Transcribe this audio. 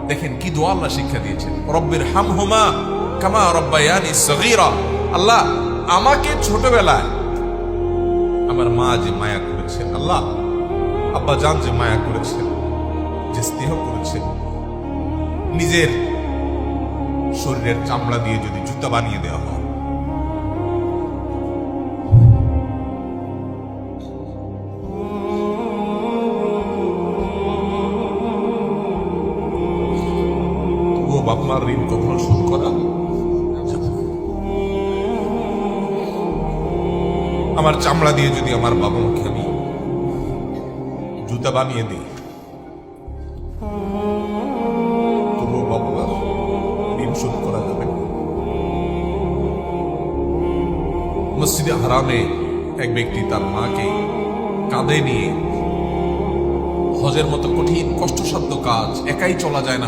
দেখেন কি দোয়া আল্লাহ শিক্ষা দিয়েছেন, রব্বির হামহুমা কামা রব্বায়ানি সগীরা। আল্লাহ আমাকে ছোটবেলায় আমার মা যে মায়া করেছেন, আল্লাহ আব্বা জান যে মায়া করেছেন, যে স্নেহ করেছেন, নিজের শরীরের চামড়া দিয়ে যদি জুতা বানিয়ে দেওয়া হয়, ও বাপ মার ঋণ কখনো শোধ করা যাবে না। আমার চামড়া দিয়ে যদি আমার বাবা মাকে আমি জুতা বানিয়ে দিই, তবুও বাবা মার ঋণ শোধ করা যাবে না। মসজিদে হারামে এক ব্যক্তি তার মাকে কাঁধে নিয়ে হজের মতো কঠিন কষ্টসাধ্য কাজ, একাই চলা যায় না,